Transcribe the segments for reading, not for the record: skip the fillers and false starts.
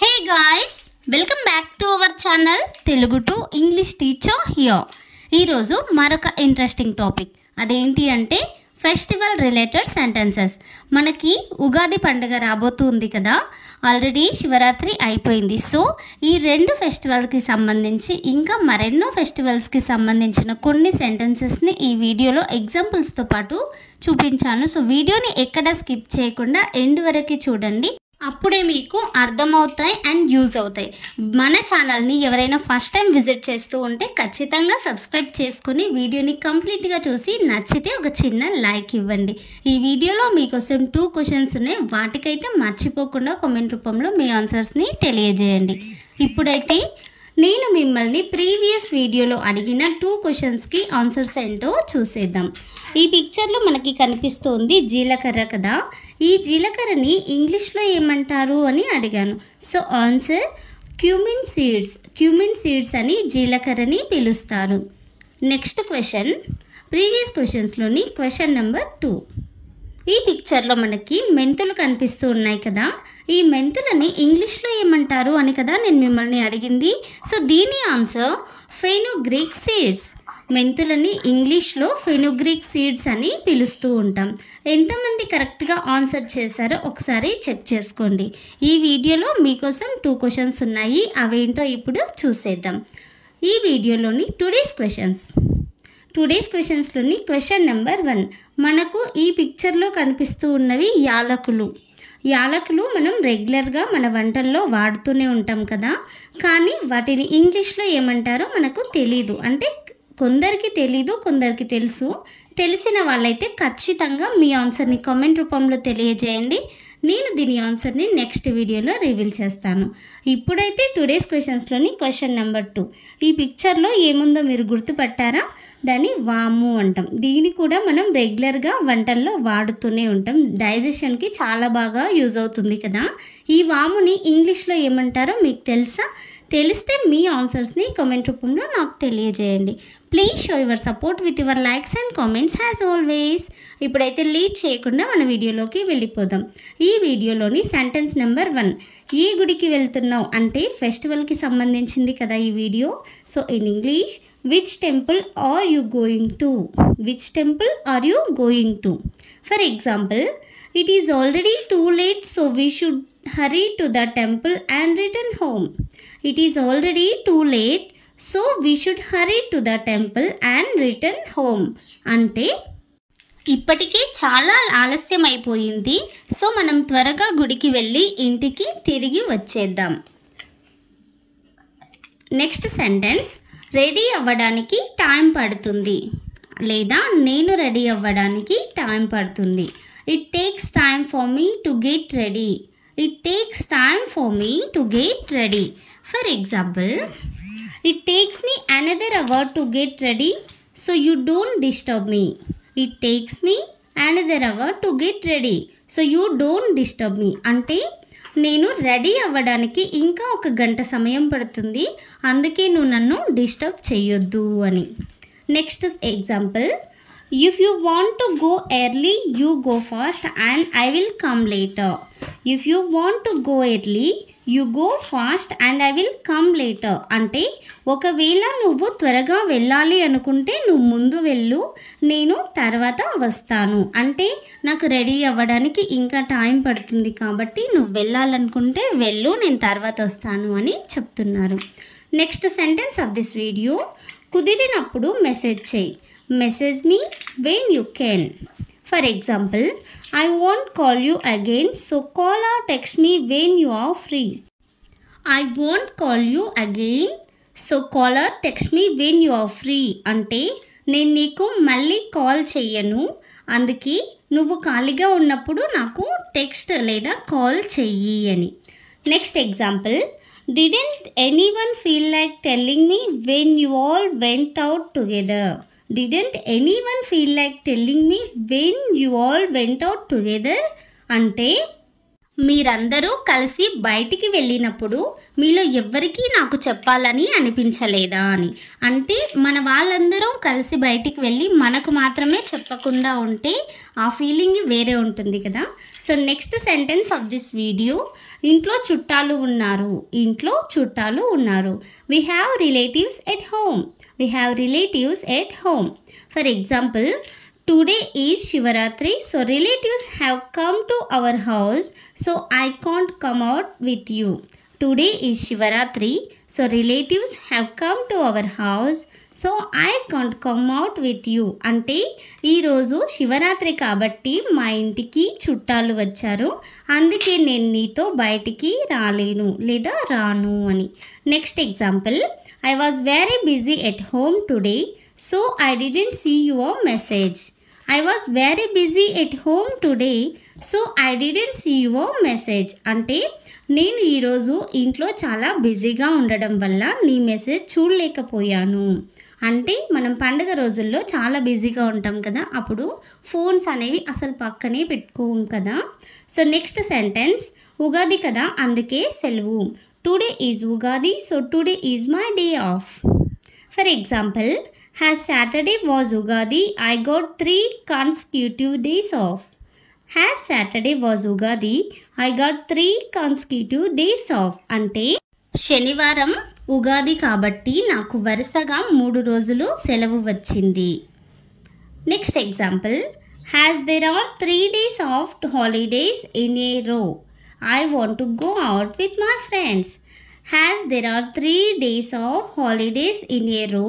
Hey guys, welcome back to our channel Telugu to English Teacher here. ఈ రోజు మరొక interesting topic అదేంటి అంటే ఫెస్టివల్ రిలేటెడ్ సెంటెన్సెస్. మనకి ఉగాది పండుగ రాబోతుంది కదా, ఆల్రెడీ శివరాత్రి అయిపోయింది. సో ఈ రెండు ఫెస్టివల్కి సంబంధించి ఇంకా మరెన్నో ఫెస్టివల్స్కి సంబంధించిన కొన్ని సెంటెన్సెస్ని ఈ వీడియోలో ఎగ్జాంపుల్స్తో పాటు చూపించాను. సో వీడియోని ఎక్కడ స్కిప్ చేయకుండా ఎండ్ వరకు చూడండి, అప్పుడే మీకు అర్థమవుతాయి అండ్ యూజ్ అవుతాయి. మన ఛానల్ని ఎవరైనా ఫస్ట్ టైం విజిట్ చేస్తూ ఉంటే ఖచ్చితంగా సబ్స్క్రైబ్ చేసుకుని వీడియోని కంప్లీట్గా చూసి నచ్చితే ఒక చిన్న లైక్ ఇవ్వండి. ఈ వీడియోలో మీకోసం 2 క్వశ్చన్స్ ఉన్నాయి, వాటికైతే మర్చిపోకుండా కామెంట్ రూపంలో మీ ఆన్సర్స్ని తెలియజేయండి. ఇప్పుడైతే నేను మిమ్మల్ని ప్రీవియస్ వీడియోలో అడిగిన 2 క్వశ్చన్స్కి ఆన్సర్స్ ఏంటో చూసేద్దాం. ఈ పిక్చర్లో మనకి కనిపిస్తుంది జీలకర్ర కదా, ఈ జీలకర్రని ఇంగ్లీష్లో ఏమంటారు అని అడిగాను. So answer cumin seeds. Cumin seeds అని జీలకర్రని పిలుస్తారు. నెక్స్ట్ క్వశ్చన్, ప్రీవియస్ క్వశ్చన్స్లోని క్వశ్చన్ నెంబర్ 2. ఈ పిక్చర్లో మనకి మెంతులు కనిపిస్తూ ఉన్నాయి కదా, ఈ మెంతులని ఇంగ్లీష్లో ఏమంటారు అని కదా నేను మిమ్మల్ని అడిగింది. సో దీని ఆన్సర్ ఫెనుగ్రీక్ సీడ్స్. మెంతులని ఇంగ్లీష్లో ఫెనుగ్రీక్ సీడ్స్ అని పిలుస్తూ ఉంటాం. ఎంతమంది కరెక్ట్గా ఆన్సర్ చేశారో ఒకసారి చెక్ చేసుకోండి. ఈ వీడియోలో మీకోసం 2 క్వశ్చన్స్ ఉన్నాయి, అవేంటో ఇప్పుడు చూసేద్దాం. ఈ వీడియోలోని టుడేస్ క్వశ్చన్స్లోని క్వశ్చన్ నెంబర్ 1. మనకు ఈ పిక్చర్లో కనిపిస్తూ ఉన్నవి యాలకులు. యాలకులు మనం రెగ్యులర్గా మన వంటల్లో వాడుతూనే ఉంటాం కదా, కానీ వాటిని ఇంగ్లీష్లో ఏమంటారో మనకు తెలీదు. అంటే కొందరికి తెలీదు, కొందరికి తెలుసు. తెలిసిన వాళ్ళైతే ఖచ్చితంగా మీ ఆన్సర్ని కామెంట్ రూపంలో తెలియజేయండి. నేను దీని ఆన్సర్ని నెక్స్ట్ వీడియోలో రివీల్ చేస్తాను. ఇప్పుడైతే టుడేస్ క్వశ్చన్స్లోని క్వశ్చన్ నెంబర్ 2. ఈ పిక్చర్లో ఏముందో మీరు గుర్తుపట్టారా? దాన్ని వాము అంటాం. దీన్ని కూడా మనం రెగ్యులర్గా వంటల్లో వాడుతూనే ఉంటాం. డైజెషన్కి చాలా బాగా యూజ్ అవుతుంది కదా. ఈ వాముని ఇంగ్లీష్లో ఏమంటారో మీకు తెలుసా? తెలిస్తే మీ ఆన్సర్స్ని కామెంట్ రూపంలో నాకు తెలియజేయండి. Please show your support with your likes and comments as always. ఇప్పుడైతే లేట్ చేయకుండా మన వీడియోలోకి వెళ్ళిపోదాం. ఈ వీడియోలోని సెంటెన్స్ నెంబర్ 1. ఏ గుడికి వెళ్తున్నావు అంటే ఫెస్టివల్కి సంబంధించింది కదా ఈ video. So in English, which temple or you going to? Which temple or you going to? For example, it is already too late so we should hurry to the temple and return home. It is already too late so we should hurry to the temple and return home. అంటే ఇప్పటికే చాలా ఆలస్యం అయిపోయింది, so మనం త్వరగా గుడికి వెళ్ళి ఇంటికి తిరిగి వచ్చేద్దాం. నెక్స్ట్ సెంటెన్స్, రెడీ అవ్వడానికి టైం పడుతుంది లేదా నేను రెడీ అవ్వడానికి టైం పడుతుంది. It takes time for me to get ready. It takes time for me to get ready. For example, it takes me another hour to get ready, so you don't disturb me. It takes me another hour to get ready, so you don't disturb me. అంటే నేను ready అవ్వడానికి ఇంకా 1 గంట సమయం పడుతుంది, అందుకే నువ్వు నన్ను డిస్టర్బ్ చేయొద్దు అని. Next example, if you want to go early you go fast and I will come later. If you want to go early you go fast and I will come later. అంటే ఒకవేళ నువ్వు త్వరగా వెళ్ళాలి అనుకుంటే నువ్వు ముందు వెళ్ళు, నేను తర్వాత వస్తాను. అంటే నాకు రెడీ అవ్వడానికి ఇంకా టైం పడుతుంది కాబట్టి నువ్వు వెళ్ళాలనుకుంటే వెళ్ళు, నేను తర్వాత వస్తాను అని చెప్తున్నారు. Next sentence of this video, కుదిరినప్పుడు మెసేజ్ చేయి. Message me when you can. For example, I won't call you again, so call or text me when you are free. I won't call you again, so call or text me when you are free. అంటే నేను నీకు మళ్ళీ call చెయ్యను, అందుకే నువ్వు ఖాళీగా ఉన్నప్పుడు నాకు టెక్స్ట్ లేదా కాల్ చెయ్యి అని. Next example, didn't anyone feel like telling me when you all went out together? Didn't anyone feel like telling me when you all went out together? అంటే మీరందరూ కలిసి బయటికి వెళ్ళినప్పుడు మీలో ఎవ్వరికీ నాకు చెప్పాలని అనిపించలేదా అని. అంటే మన వాళ్ళందరం కలిసి బయటికి వెళ్ళి మనకు మాత్రమే చెప్పకుండా ఉంటే ఆ ఫీలింగ్ వేరే ఉంటుంది కదా. So next sentence of this video, ఇంట్లో చుట్టాలు ఉన్నారు. ఇంట్లో చుట్టాలు ఉన్నారు. We have relatives at home. We have relatives at home. For example, today is Shivaratri, so relatives have come to our house, so I can't come out with you. Today is Shivaratri, so relatives have come to our house, so I can't come out with you. అంటే ఈరోజు శివరాత్రి కాబట్టి మా ఇంటికి చుట్టాలు వచ్చారు, అందుకే నేను నీతో బయటికి రాలేను లేదా రాను అని. Next example, I was very busy at home today, so I didn't see your message. I was very busy at home today, so I didn't see your message. అంటే నేను ఈరోజు ఇంట్లో చాలా బిజీగా ఉండడం వల్ల నీ మెసేజ్ చూడలేకపోయాను. అంటే మనం పండుగ రోజుల్లో చాలా బిజీగా ఉంటాం కదా, అప్పుడు ఫోన్స్ అనేవి అసలు పక్కనే పెట్టుకోం కదా. సో నెక్స్ట్ సెంటెన్స్, ఉగాది కదా అందుకే సెలవు. Today is Ugadi, so today is my day of. For example, has Saturday was Ugadi, I got 3 consecutive days off. Has Saturday was Ugadi, I got 3 consecutive days off. అంటే శనివారం ఉగాది కాబట్టి నాకు వరుసగా 3 రోజులు సెలవు వచ్చింది. Next example, has there are 3 days of holidays in a row, I want to go out with my friends. Has there are 3 days of holidays in a row,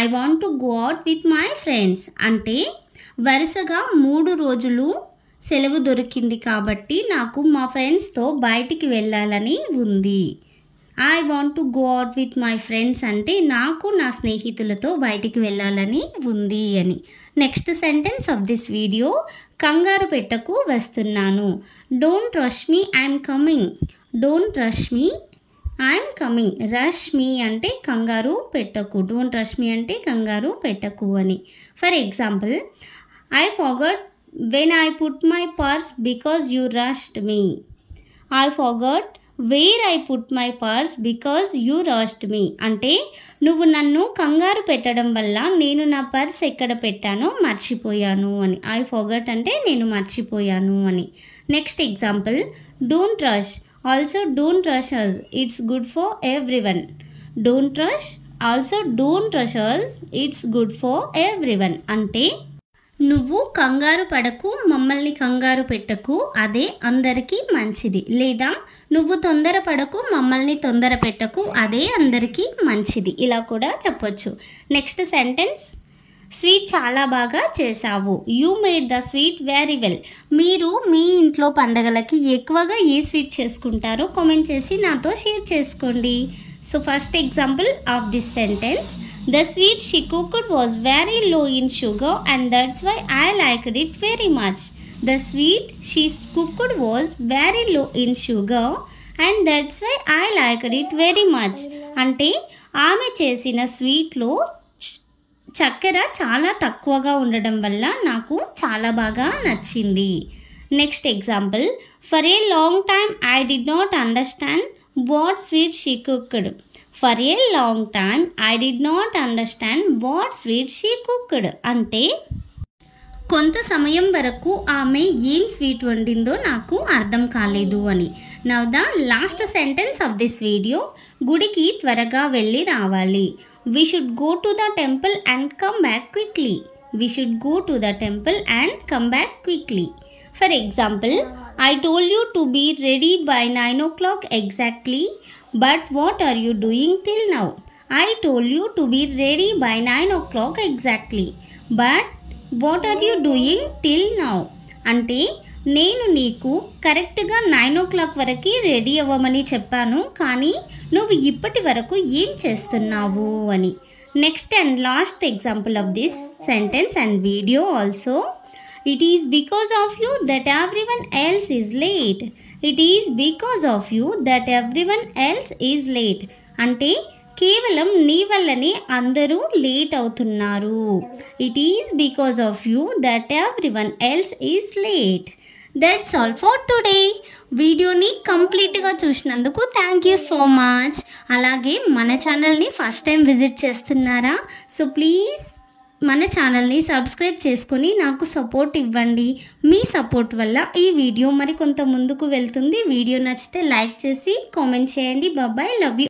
I want to go out with my friends. అంటే వరుసగా 3 రోజులు సెలవు దొరికింది కాబట్టి నాకు మా ఫ్రెండ్స్తో బయటికి వెళ్ళాలని ఉంది. I want to go out with my friends అంటే నాకు నా స్నేహితులతో బయటికి వెళ్ళాలని ఉంది అని. Next sentence of this video, కంగారు పెట్టకు వస్తున్నాను. Don't rush me, I'm coming. Don't rush me, I'm coming. Rush me అంటే కంగారు పెట్టకు, డోంట్ రష్ మీ అంటే కంగారు పెట్టకు అని. For example, I forgot when I put my purse because you rushed me. I forgot where I put my purse because you rushed me. అంటే నువ్వు నన్ను కంగారు పెట్టడం వల్ల నేను నా పర్స్ ఎక్కడ పెట్టానో మర్చిపోయాను అని. ఐ ఫర్గాట్ అంటే నేను మర్చిపోయాను అని. Next example, don't rush, also don't rush us, it's good for everyone. Don't rush, also don't rush us, it's good for everyone. అంటే నువ్వు కంగారు పడకు, మమ్మల్ని కంగారు పెట్టకు, అదే అందరికీ మంచిది. లేదా నువ్వు తొందరపడకు, మమ్మల్ని తొందర పెట్టకు, అదే అందరికీ మంచిది. ఇలా కూడా చెప్పొచ్చు. నెక్స్ట్ సెంటెన్స్, స్వీట్ చాలా బాగా చేసావు. You made the sweet very well. మీరు మీ ఇంట్లో పండగలకి ఎక్కువగా ఏ స్వీట్ చేసుకుంటారో కామెంట్ చేసి నాతో షేర్ చేసుకోండి. So first example of this sentence, the sweet she cooked was very low in sugar and that's why I liked it very much. The sweet she cooked was very low in sugar and that's why I liked it very much. అంటే ఆమె చేసిన స్వీట్లో చక్కెర చాలా తక్కువగా ఉండడం వల్ల నాకు చాలా బాగా నచ్చింది. Next example, for a long time I did not understand what sweet she cooked. For a long time I did not understand what sweet she cooked. అంటే కొంత సమయం వరకు ఆమె ఏం స్వీట్ వండిందో నాకు అర్థం కాలేదు అని. Now the last sentence of this video, గుడికి త్వరగా వెళ్ళి రావాలి. We should go to the temple and come back quickly. We should go to the temple and come back quickly. For example, I told you to be ready by 9 o'clock exactly. But what are you doing till now? I told you to be ready by 9 o'clock exactly. But what are you doing till now? అంటే నేను నీకు కరెక్ట్గా 9 o'clock వరకు ready అవ్వమని చెప్పాను, కానీ నువ్వు ఇప్పటి వరకు ఏం చేస్తున్నావు అని. Next and last example of this sentence and video also, it is because of you that everyone else is late. It is because of you that everyone else is late. అంటే కేవలం నీ వల్లనే అందరూ లేట్ అవుతున్నారు. It is because of you that everyone else is late. That's all for today. వీడియోని కంప్లీట్గా చూసినందుకు thank you so much. అలాగే మన ఛానల్ని ఫస్ట్ టైం విజిట్ చేస్తున్నారా? సో ప్లీజ్ మన ఛానల్ని సబ్స్క్రైబ్ చేసుకొని నాకు సపోర్ట్ ఇవ్వండి. మీ సపోర్ట్ వల్ల ఈ వీడియో మరి కొంత ముందుకు వెళ్తుంది. వీడియో నచ్చితే లైక్ చేసి కామెంట్ చేయండి. Bye, love you.